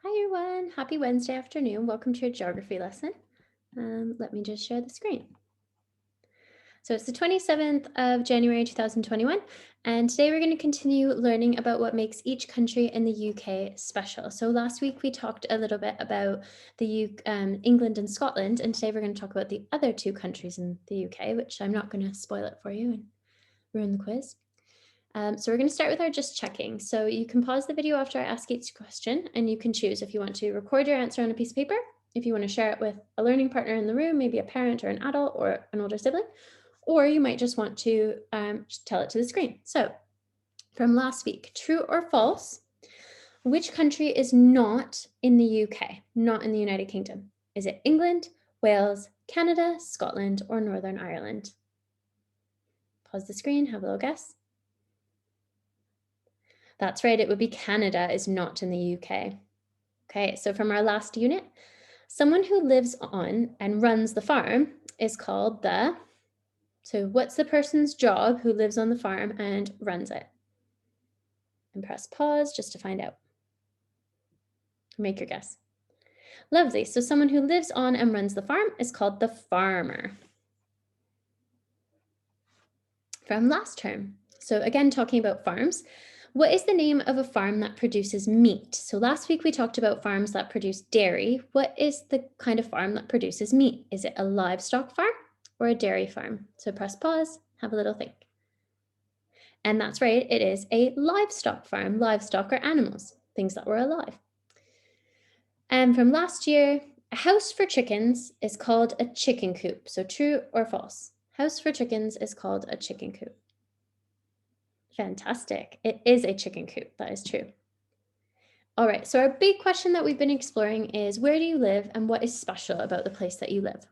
Hi everyone, happy Wednesday afternoon. Welcome to your geography lesson. Let me just share the screen. So it's the 27th of January 2021, and today we're going to continue learning about what makes each country in the UK special. So last week we talked a little bit about England and Scotland, and today we're going to talk about the other two countries in the UK, which I'm not going to spoil it for you and ruin the quiz. So we're going to start with our just checking. So you can pause the video after I ask each question, and you can choose if you want to record your answer on a piece of paper, if you want to share it with a learning partner in the room, maybe a parent or an adult or an older sibling, or you might just want to just tell it to the screen. So from last week, true or false, which country is not in the UK, not in the United Kingdom? Is it England, Wales, Canada, Scotland, or Northern Ireland? Pause the screen, have a little guess. That's right, it would be Canada is not in the UK. Okay, so from our last unit, someone who lives on and runs the farm is called so what's the person's job who lives on the farm and runs it? And press pause just to find out. Make your guess. Lovely, so someone who lives on and runs the farm is called the farmer. From last term, so again, talking about farms, what is the name of a farm that produces meat? So last week we talked about farms that produce dairy. What is the kind of farm that produces meat? Is it a livestock farm or a dairy farm? So press pause, have a little think. And that's right, it is a livestock farm. Livestock are animals, things that were alive. And from last year, a house for chickens is called a chicken coop. So true or false? House for chickens is called a chicken coop. Fantastic. It is a chicken coop. That is true. All right. So our big question that we've been exploring is where do you live and what is special about the place that you live?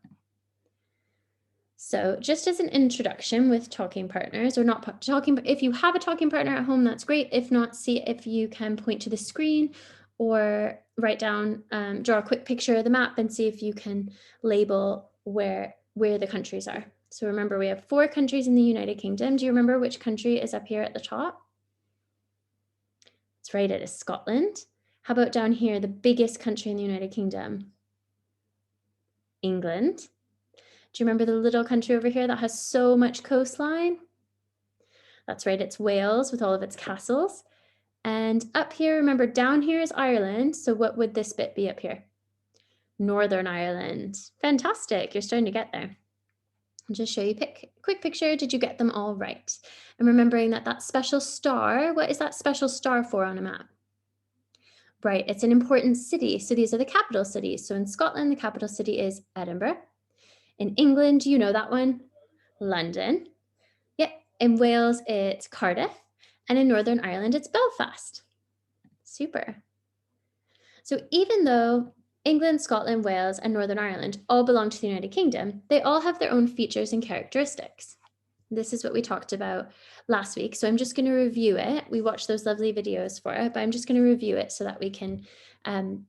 So just as an introduction with talking partners or not talking, if you have a talking partner at home, that's great. If not, see if you can point to the screen or write down, draw a quick picture of the map and see if you can label where the countries are. So remember, we have 4 countries in the United Kingdom. Do you remember which country is up here at the top? That's right, it is Scotland. How about down here, the biggest country in the United Kingdom? England. Do you remember the little country over here that has so much coastline? That's right, it's Wales with all of its castles. And up here, remember, down here is Ireland. So what would this bit be up here? Northern Ireland. Fantastic, you're starting to get there. I'll just show you a quick picture. Did you get them all right? And remembering that special star, what is that special star for on a map? Right, it's an important city. So these are the capital cities. So in Scotland, the capital city is Edinburgh. In England, you know that one, London. Yep, in Wales, it's Cardiff. And in Northern Ireland, it's Belfast. Super. So even though England, Scotland, Wales, and Northern Ireland all belong to the United Kingdom, they all have their own features and characteristics. This is what we talked about last week. So I'm just going to review it. We watched those lovely videos for it, but I'm just going to review it so that we can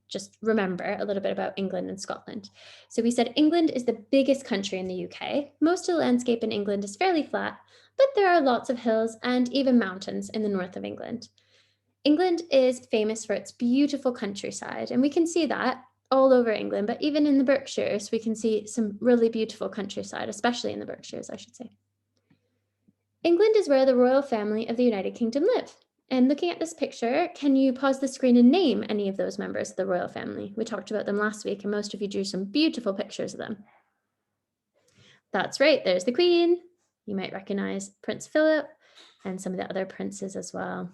just remember a little bit about England and Scotland. So we said England is the biggest country in the UK. Most of the landscape in England is fairly flat, but there are lots of hills and even mountains in the north of England. England is famous for its beautiful countryside, and we can see that all over England, but even in the Berkshires, we can see some really beautiful countryside, especially in the Berkshires, I should say. England is where the royal family of the United Kingdom live. And looking at this picture, can you pause the screen and name any of those members of the royal family? We talked about them last week, and most of you drew some beautiful pictures of them. That's right, there's the Queen. You might recognize Prince Philip and some of the other princes as well.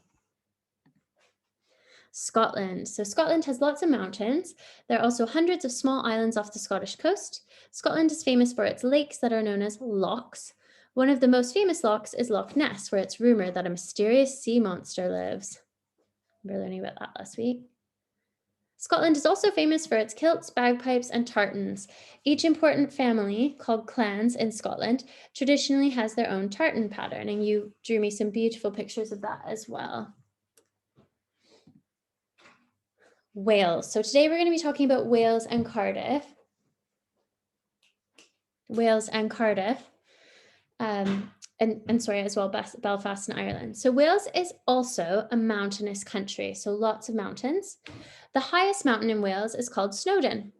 Scotland. So Scotland has lots of mountains. There are also hundreds of small islands off the Scottish coast. Scotland is famous for its lakes that are known as lochs. One of the most famous lochs is Loch Ness, where it's rumored that a mysterious sea monster lives. We were learning about that last week. Scotland is also famous for its kilts, bagpipes, and tartans. Each important family, called clans in Scotland, traditionally has their own tartan pattern, and you drew me some beautiful pictures of that as well. Wales. So today we're going to be talking about Wales and Cardiff. Wales and Cardiff. and sorry, as well, Belfast in Ireland. So Wales is also a mountainous country, so lots of mountains. The highest mountain in Wales is called Snowdon.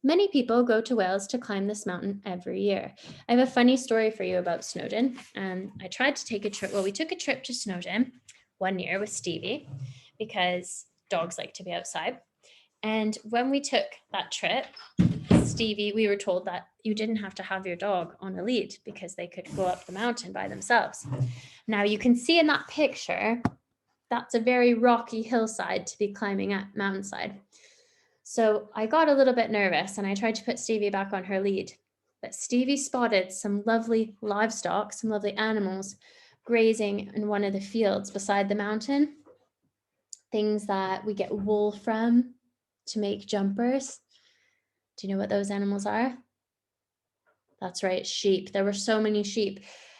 Many people go to Wales to climb this mountain every year. I have a funny story for you about Snowdon. I tried to take a trip, well, we took a trip to Snowdon one year with Stevie because dogs like to be outside. And when we took that trip, Stevie, we were told that you didn't have to have your dog on a lead because they could go up the mountain by themselves. Now you can see in that picture, that's a very rocky hillside to be climbing up mountainside. So I got a little bit nervous and I tried to put Stevie back on her lead, but Stevie spotted some lovely livestock, some lovely animals grazing in one of the fields beside the mountain. Things that we get wool from to make jumpers. Do you know what those animals are? That's right, sheep. There were so many sheep.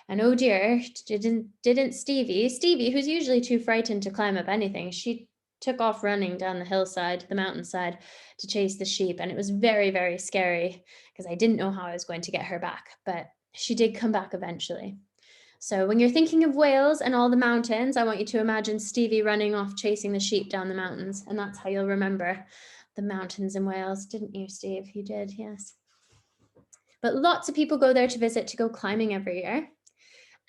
And oh dear, didn't Stevie, who's usually too frightened to climb up anything, she took off running down the hillside, the mountainside, to chase the sheep. And it was very, very scary because I didn't know how I was going to get her back, but she did come back eventually. So when you're thinking of Wales and all the mountains, I want you to imagine Stevie running off chasing the sheep down the mountains. And that's how you'll remember the mountains in Wales, didn't you, Steve? You did, yes. But lots of people go there to visit, to go climbing every year.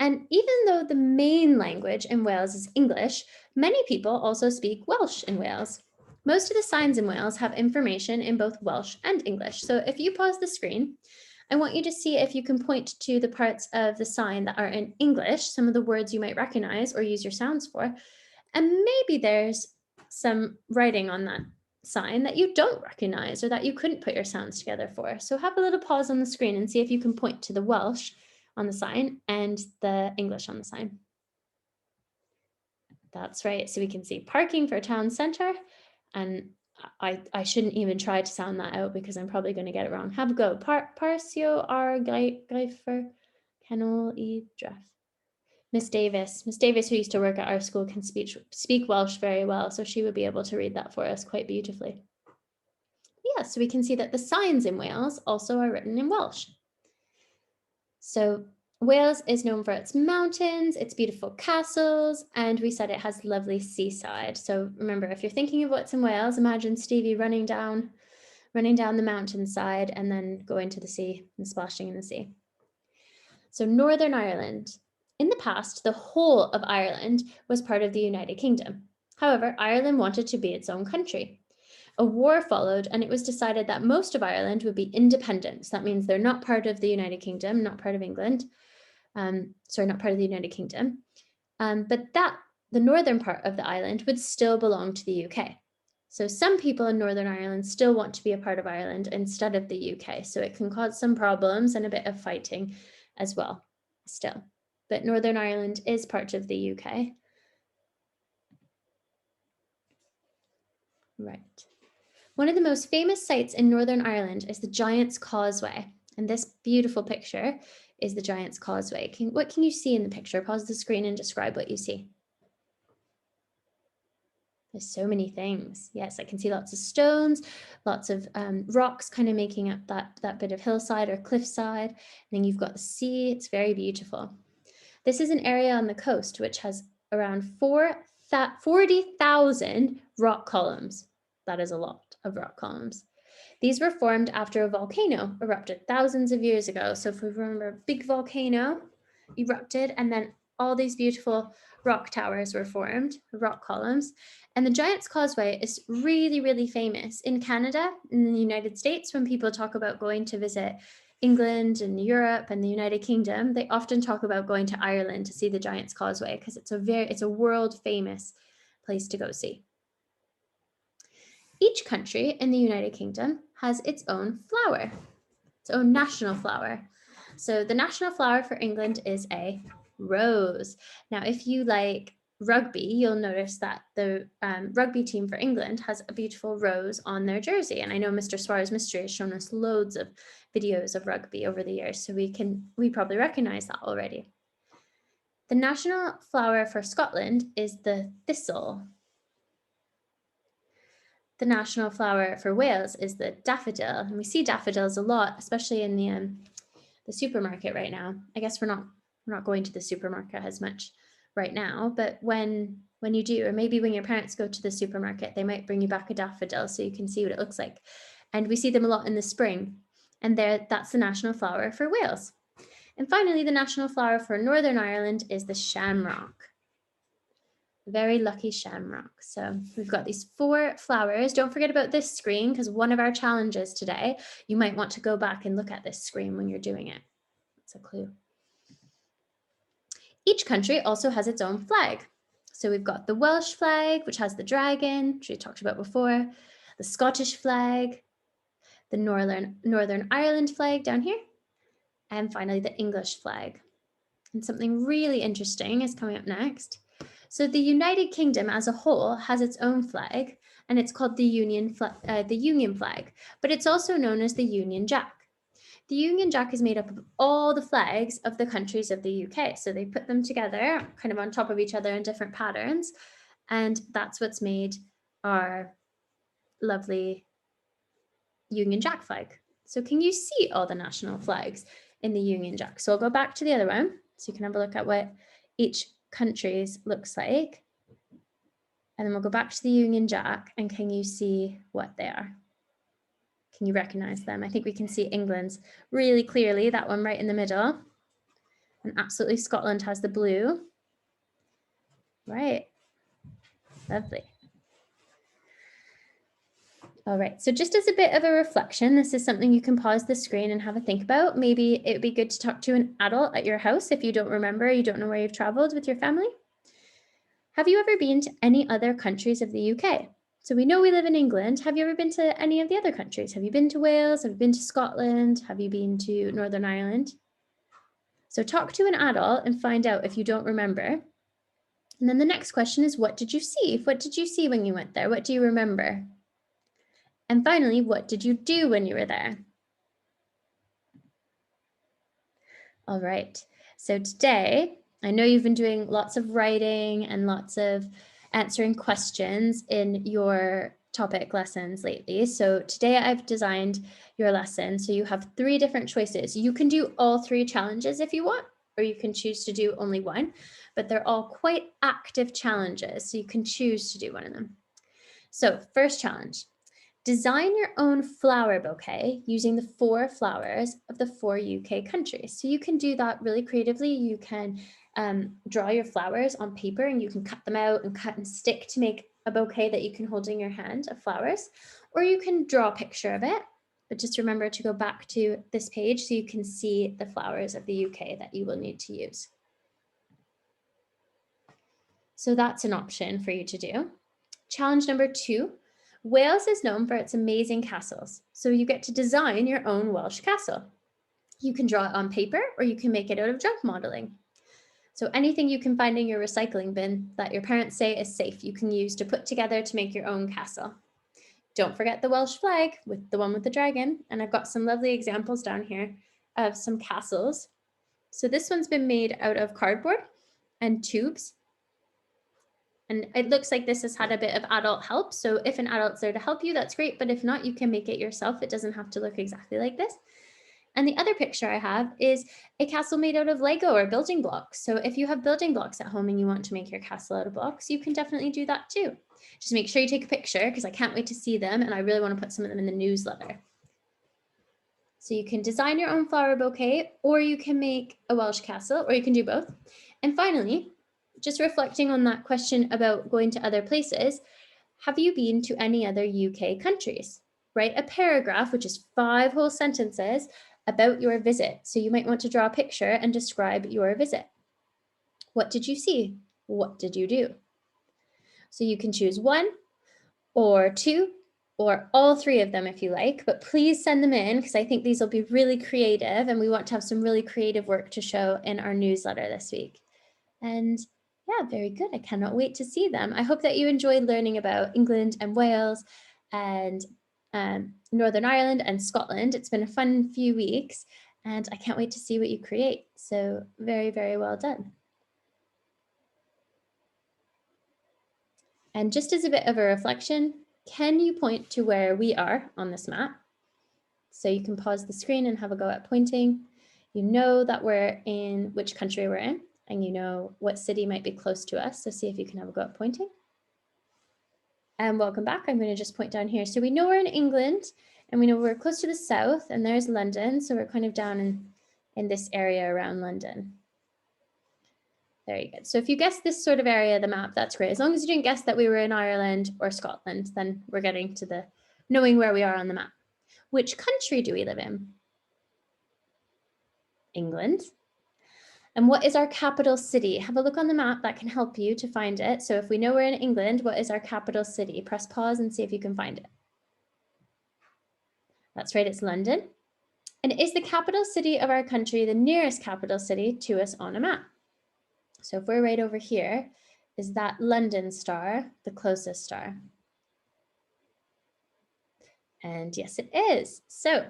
And even though the main language in Wales is English, many people also speak Welsh in Wales. Most of the signs in Wales have information in both Welsh and English. So if you pause the screen, I want you to see if you can point to the parts of the sign that are in English, some of the words you might recognize or use your sounds for, and maybe there's some writing on that sign that you don't recognize or that you couldn't put your sounds together for. So have a little pause on the screen and see if you can point to the Welsh on the sign and the English on the sign. That's right. So we can see parking for town center. And I shouldn't even try to sound that out because I'm probably going to get it wrong. Have a go. Parsio ar gaifer kennel I dref. Miss Davis, who used to work at our school, can speak Welsh very well, so she would be able to read that for us quite beautifully. Yeah, so we can see that the signs in Wales also are written in Welsh. So Wales is known for its mountains, its beautiful castles, and we said it has lovely seaside. So remember, if you're thinking of what's in Wales, imagine Stevie running down the mountainside and then going to the sea and splashing in the sea. So Northern Ireland. In the past, the whole of Ireland was part of the United Kingdom. However, Ireland wanted to be its own country. A war followed, and it was decided that most of Ireland would be independent. So that means they're not part of the United Kingdom, not part of England. Not part of the United Kingdom. But the northern part of the island would still belong to the UK. So some people in Northern Ireland still want to be a part of Ireland instead of the UK. So it can cause some problems and a bit of fighting as well, still. But Northern Ireland is part of the UK. Right. One of the most famous sites in Northern Ireland is the Giant's Causeway. And this beautiful picture is the Giant's Causeway. What can you see in the picture? Pause the screen and describe what you see. There's so many things. Yes, I can see lots of stones, lots of rocks kind of making up that bit of hillside or cliffside. And then you've got the sea. It's very beautiful. This is an area on the coast which has around 40,000 rock columns. That is a lot of rock columns. These were formed after a volcano erupted thousands of years ago. So if we remember, a big volcano erupted and then all these beautiful rock towers were formed, rock columns. And the Giant's Causeway is really, really famous in Canada, in the United States. When people talk about going to visit England and Europe and the United Kingdom, they often talk about going to Ireland to see the Giant's Causeway because it's a world famous place to go see. Each country in the United Kingdom has its own flower, its own national flower. So the national flower for England is a rose. Now, if you like rugby, you'll notice that the rugby team for England has a beautiful rose on their jersey. And I know Mr. Suarez Mystery has shown us loads of videos of rugby over the years, so we probably recognize that already. The national flower for Scotland is the thistle. The national flower for Wales is the daffodil, and we see daffodils a lot, especially in the supermarket right now. I guess we're not We're not going to the supermarket as much right now, but when you do, or maybe when your parents go to the supermarket, they might bring you back a daffodil so you can see what it looks like. And we see them a lot in the spring, and that's the national flower for Wales. And finally, the national flower for Northern Ireland is the shamrock. Very lucky shamrock. So we've got these 4 flowers. Don't forget about this screen, because one of our challenges today, you might want to go back and look at this screen when you're doing it. That's a clue. Each country also has its own flag. So we've got the Welsh flag, which has the dragon, which we talked about before, the Scottish flag, the Northern Ireland flag down here, and finally the English flag. And something really interesting is coming up next. So the United Kingdom as a whole has its own flag, and it's called the Union flag, but it's also known as the Union Jack. The Union Jack is made up of all the flags of the countries of the UK. So they put them together kind of on top of each other in different patterns, and that's what's made our lovely Union Jack flag. So can you see all the national flags in the Union Jack? So I'll go back to the other one so you can have a look at what each country's looks like. And then we'll go back to the Union Jack, and can you see what they are? Can you recognize them? I think we can see England's really clearly, that one right in the middle. And absolutely Scotland has the blue. Right, lovely. All right, so just as a bit of a reflection, this is something you can pause the screen and have a think about. Maybe it would be good to talk to an adult at your house if you don't remember, you don't know where you've traveled with your family. Have you ever been to any other countries of the UK? So we know we live in England. Have you ever been to any of the other countries? Have you been to Wales? Have you been to Scotland? Have you been to Northern Ireland? So talk to an adult and find out if you don't remember. And then the next question is, what did you see? What did you see when you went there? What do you remember? And finally, what did you do when you were there? All right, so today, I know you've been doing lots of writing and lots of answering questions in your topic lessons lately. So today I've designed your lesson. So you have 3 different choices. You can do all 3 challenges if you want, or you can choose to do only one, but they're all quite active challenges. So you can choose to do one of them. So first challenge, design your own flower bouquet using the 4 flowers of the 4 UK countries. So you can do that really creatively. You can draw your flowers on paper, and you can cut them out and cut and stick to make a bouquet that you can hold in your hand of flowers, or you can draw a picture of it. But just remember to go back to this page so you can see the flowers of the UK that you will need to use. So that's an option for you to do. Challenge number 2, Wales is known for its amazing castles. So you get to design your own Welsh castle. You can draw it on paper, or you can make it out of junk modeling. So anything you can find in your recycling bin that your parents say is safe, you can use to put together to make your own castle. Don't forget the Welsh flag with the one with the dragon. And I've got some lovely examples down here of some castles. So this one's been made out of cardboard and tubes. And it looks like this has had a bit of adult help. So if an adult's there to help you, that's great. But if not, you can make it yourself. It doesn't have to look exactly like this. And the other picture I have is a castle made out of Lego or building blocks. So if you have building blocks at home and you want to make your castle out of blocks, you can definitely do that too. Just make sure you take a picture, because I can't wait to see them, and I really want to put some of them in the newsletter. So you can design your own flower bouquet, or you can make a Welsh castle, or you can do both. And finally, just reflecting on that question about going to other places, have you been to any other UK countries? Write a paragraph, which is 5 whole sentences, about your visit. So you might want to draw a picture and describe your visit. What did you see? What did you do? So you can choose 1 or 2 or all 3 of them if you like, but please send them in, because I think these will be really creative, and we want to have some really creative work to show in our newsletter this week. And yeah, very good. I cannot wait to see them. I hope that you enjoyed learning about England and Wales and Northern Ireland and Scotland. It's been a fun few weeks, and I can't wait to see what you create. So very, very well done. And just as a bit of a reflection, can you point to where we are on this map? So you can pause the screen and have a go at pointing. You know that we're in which country we're in, and you know what city might be close to us. So see if you can have a go at pointing. And welcome back. I'm going to just point down here. So we know we're in England, and we know we're close to the south, and there's London. So we're kind of down in this area around London. Very good. So if you guess this sort of area of the map, that's great. As long as you didn't guess that we were in Ireland or Scotland, then we're getting to the knowing where we are on the map. Which country do we live in? England. And what is our capital city? Have a look on the map, that can help you to find it. So if we know we're in England, what is our capital city? Press pause and see if you can find it. That's right, it's London. And is the capital city of our country the nearest capital city to us on a map? So if we're right over here, is that London star the closest star? And yes, it is. So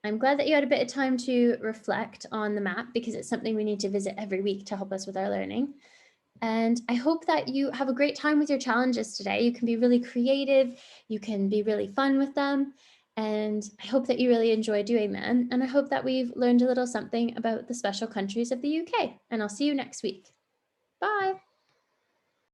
I'm glad that you had a bit of time to reflect on the map, because it's something we need to visit every week to help us with our learning. And I hope that you have a great time with your challenges today. You can be really creative, you can be really fun with them. And I hope that you really enjoy doing them. And I hope that we've learned a little something about the special countries of the UK. And I'll see you next week. Bye.